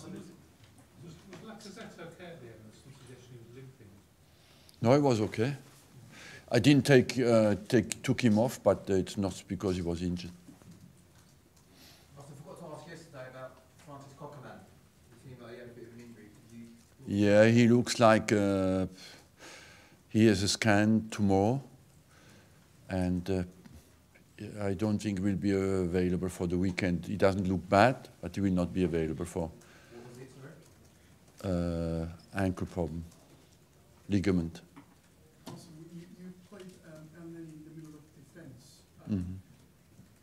Was Lacazette okay at the end? There's some suggestion he was limping. No, he was okay. I didn't took him off, but it's not because he was injured. I forgot to ask yesterday about Francis Coquelin. He seemed like he had a bit of an injury. Yeah, he looks like he has a scan tomorrow, and I don't think he will be available for the weekend. He doesn't look bad, but he will not be available for. What was it, sorry? Ankle problem, ligament. You played in the middle of defence. Mm-hmm.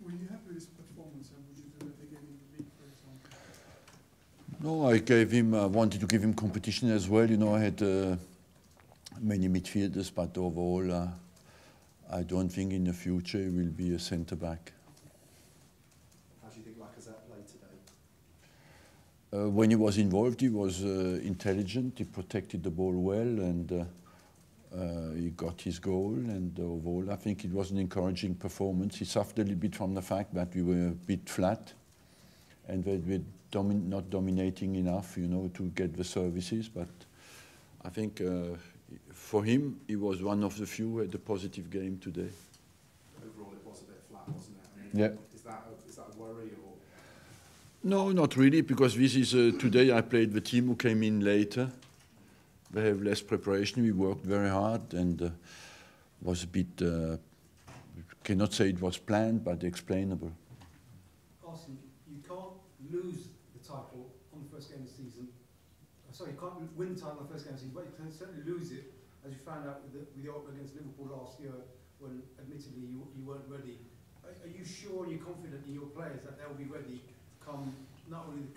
Were you happy with his performance, and would you do it again in the league, for example? No, I wanted to give him competition as well. You know, I had many midfielders, but overall, I don't think in the future he will be a centre back. How do you think Lacazette played today? When he was involved, he was intelligent. He protected the ball well, and he got his goal. And overall, I think it was an encouraging performance. He suffered a little bit from the fact that we were a bit flat, and that we were not dominating enough, you know, to get the services. But I think for him, he was one of the few who had a positive game today. Overall, it was a bit flat, wasn't it? I mean, Yeah. Is that a worry, or? No, not really, because this is today I played the team who came in later. They have less preparation. We worked very hard, and was a bit. Cannot say it was planned, but explainable. Arsene, you can't lose the title on the first game of the season. Sorry, you can't win the title on the first game of the season, but you can certainly lose it, as you found out with the against Liverpool last year, when admittedly you weren't ready. Are you sure and you're confident in your players that they'll be ready come not only the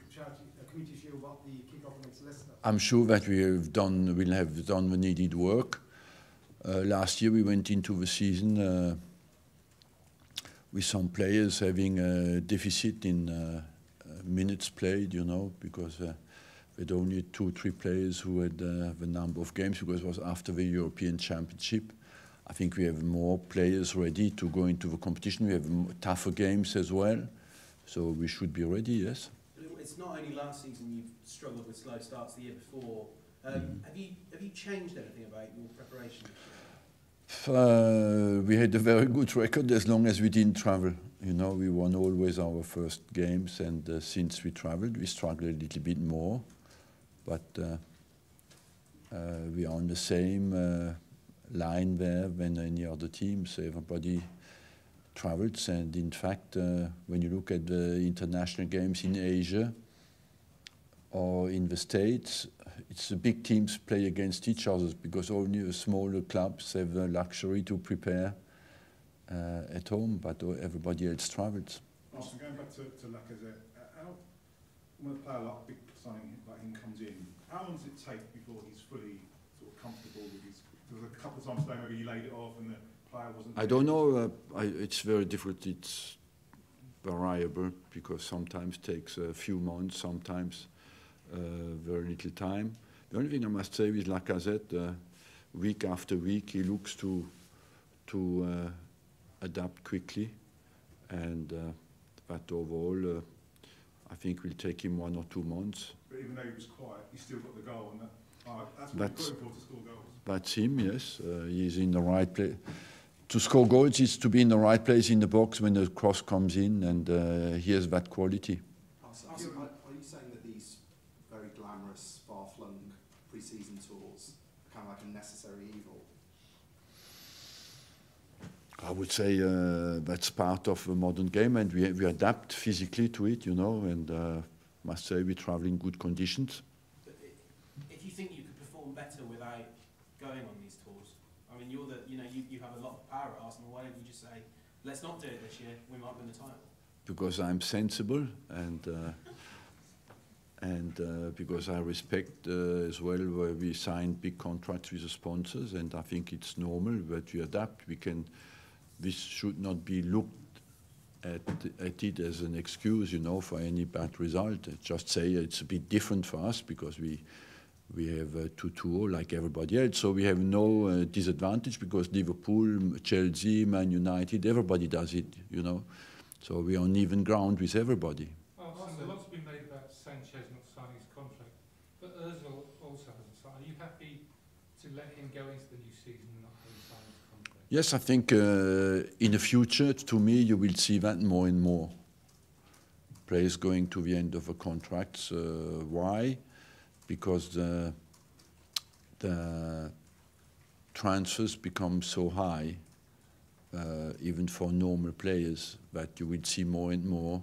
community shield but the kick-off against Leicester? I'm sure that will have done the needed work. Last year we went into the season with some players having a deficit in minutes played, you know, because with only 2 or 3 players who had the number of games, because it was after the European Championship. I think we have more players ready to go into the competition. We have tougher games as well, so we should be ready, yes. It's not only last season you've struggled with slow starts the year before. Have you changed anything about your preparation? We had a very good record as long as we didn't travel. You know, we won always our first games, and since we traveled, we struggled a little bit more. But we are on the same line there than any other teams. Everybody travels, and in fact, when you look at the international games in Asia or in the States, it's the big teams play against each other because only the smaller clubs have the luxury to prepare at home, but everybody else travels. Arsene, going back to Lacazette, when a player like big signing like him comes in, how long does it take before he's fully sort of comfortable with his? There was a couple of times today maybe he laid it off and the player wasn't. I don't know. It's very different. It's variable because sometimes takes a few months, sometimes very little time. The only thing I must say with Lacazette, week after week, he looks to adapt quickly, and but overall, I think will take him 1 or 2 months. But even though he was quiet, he still got the goal, and that's what he's going for, to score goals. That's him, yes. He's in the right place. To score goals is to be in the right place in the box when the cross comes in, and he has that quality. Are you saying that these very glamorous, far-flung pre-season tours are kind of like a necessary evil? I would say that's part of the modern game, and we adapt physically to it, you know, and must say we travel in good conditions. But if you think you could perform better without going on these tours, I mean, you have a lot of power at Arsenal. Why don't you just say, let's not do it this year, we might win the title? Because I'm sensible, and because I respect as well where we sign big contracts with the sponsors, and I think it's normal that we adapt. This should not be looked at it as an excuse, you know, for any bad result. Just say it's a bit different for us because we have to tour like everybody else, so we have no disadvantage because Liverpool, Chelsea, Man United, everybody does it, you know. So we're on even ground with everybody. Well, a lot's been made about Sanchez not signing his go into the new season and not having signed his contract? Yes, I think in the future, to me, you will see that more and more. Players going to the end of a contract. Why? Because the transfers become so high, even for normal players, that you will see more and more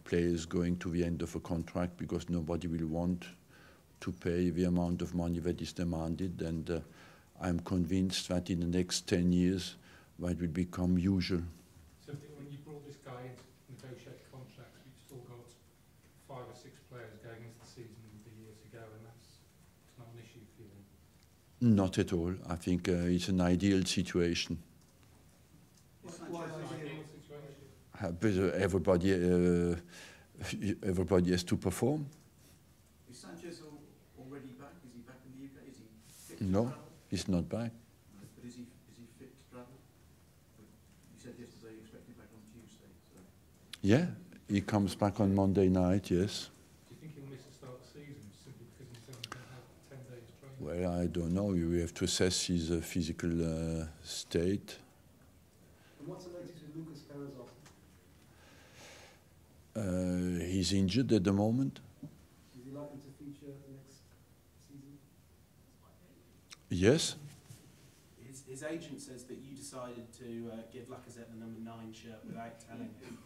players going to the end of a contract because nobody will want to pay the amount of money that is demanded. And I'm convinced that in the next 10 years, that will become usual. So when you brought this guy in to negotiate contracts, you've still got 5 or 6 players going into the season the year to go, and it's not an issue for you then? Not at all. I think it's an ideal situation. Why It's is an it ideal situation. But everybody has to perform. Is Sanchez already back? Is he back in the UK? Is he fit to No, travel? he's not back. But is he fit to travel? You said yesterday you expect him back on Tuesday. So. Yeah, he comes back on Monday night, yes. Do you think he'll miss the start of the season simply because he's only going to have 10 days training? Well, I don't know. We have to assess his physical state. And what's the latest with Lucas Perez off? He's injured at the moment. Is he likely to feature next season? Yes. His agent says that you decided to give Lacazette the number 9 shirt without telling him.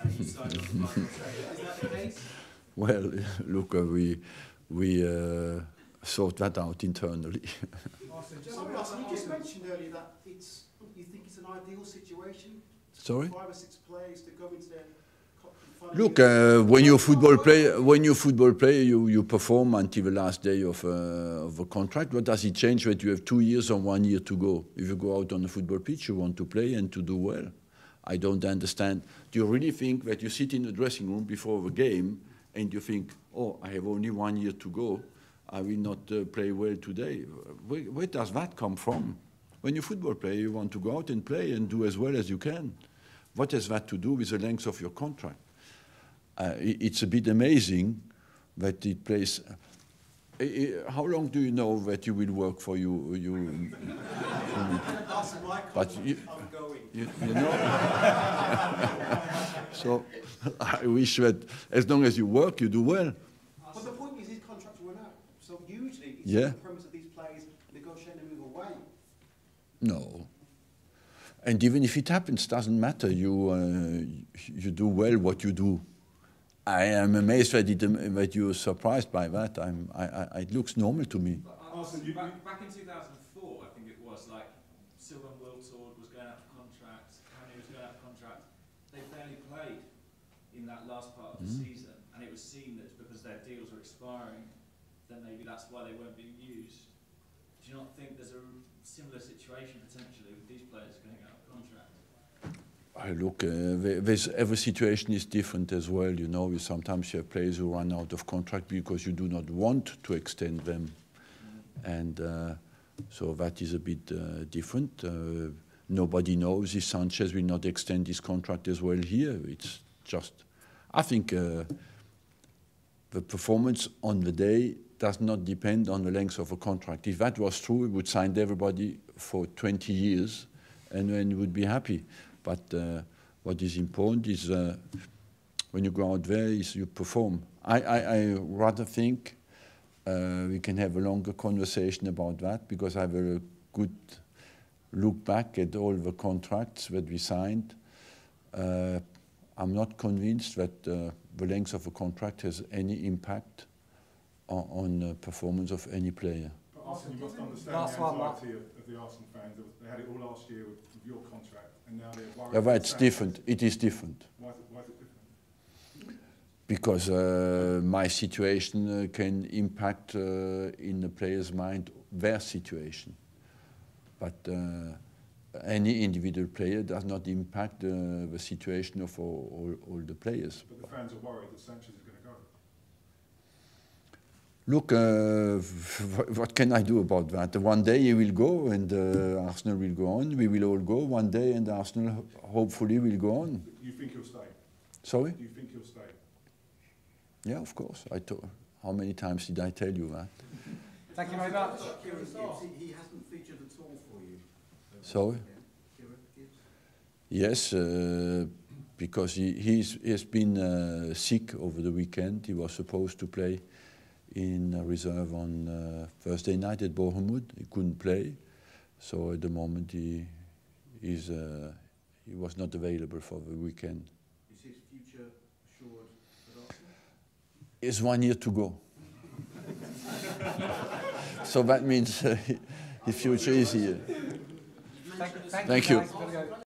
You decided on the blind trade. Is that the case? Well, look, we sort that out internally. Arsene, you just mentioned earlier that you think it's an ideal situation. Sorry? 5 or 6 players to go into their final Look, year. when you're a football player, you perform until the last day of a contract. What does it change that you have 2 years or 1 year to go? If you go out on the football pitch, you want to play and to do well. I don't understand. Do you really think that you sit in the dressing room before the game and you think, oh, I have only 1 year to go, I will not play well today? Where does that come from? When you're a football player, you want to go out and play and do as well as you can. What has that to do with the length of your contract? It's a bit amazing that it plays. How long do you know that you will work for you? Arsene, my But contract, you- I'm going. You know? So I wish that as long as you work, you do well. But the point is his contract run out. So usually it's Yeah. the premise of these players negotiating a move away. No. And even if it happens, doesn't matter. You do well what you do. I am amazed that you're surprised by that. It looks normal to me. Arsene, Back in 2004, I think it was, like, Sylvan Wiltord was going out of contract, Kanye was going out of contract. They barely played in that last part of the season, and it was seen that because their deals were expiring, then maybe that's why they weren't being used. Do you not think there's a similar situation potentially with these players going out of contract? Look, every situation is different as well. You know, sometimes you have players who run out of contract because you do not want to extend them. And so that is a bit different. Nobody knows if Sanchez will not extend his contract as well here. It's just, I think the performance on the day does not depend on the length of a contract. If that was true, we would sign everybody for 20 years and then we would be happy. But what is important is when you go out there is you perform. I rather think we can have a longer conversation about that because I have a good look back at all the contracts that we signed. I'm not convinced that the length of a contract has any impact on performance of any player. But Arsene, you must understand Last the one, Mark. anxiety of the Arsenal fans. They had it all last year with your contract, and now they're worried. Yeah, but about it's Sanchez. different. It is different. Why is it different? Because my situation can impact in the player's mind their situation. But any individual player does not impact the situation of all the players. But the fans are worried that Sanchez is going to go. Look, what can I do about that? One day he will go and Arsenal will go on. We will all go one day and Arsenal hopefully will go on. You think he'll stay? Sorry? Do you think he'll stay? Yeah, of course. How many times did I tell you that? Thank you very much. Kieran Gibbs, he hasn't featured at all for you. Sorry? Kieran Gibbs? Yes, because he's been sick over the weekend. He was supposed to play in reserve on Thursday night at Bournemouth. He couldn't play, so at the moment he was not available for the weekend. Is his future assured at Arsenal? It's 1 year to go. So that means his future is here. Thank you. Thank you. Guys. Gotta go.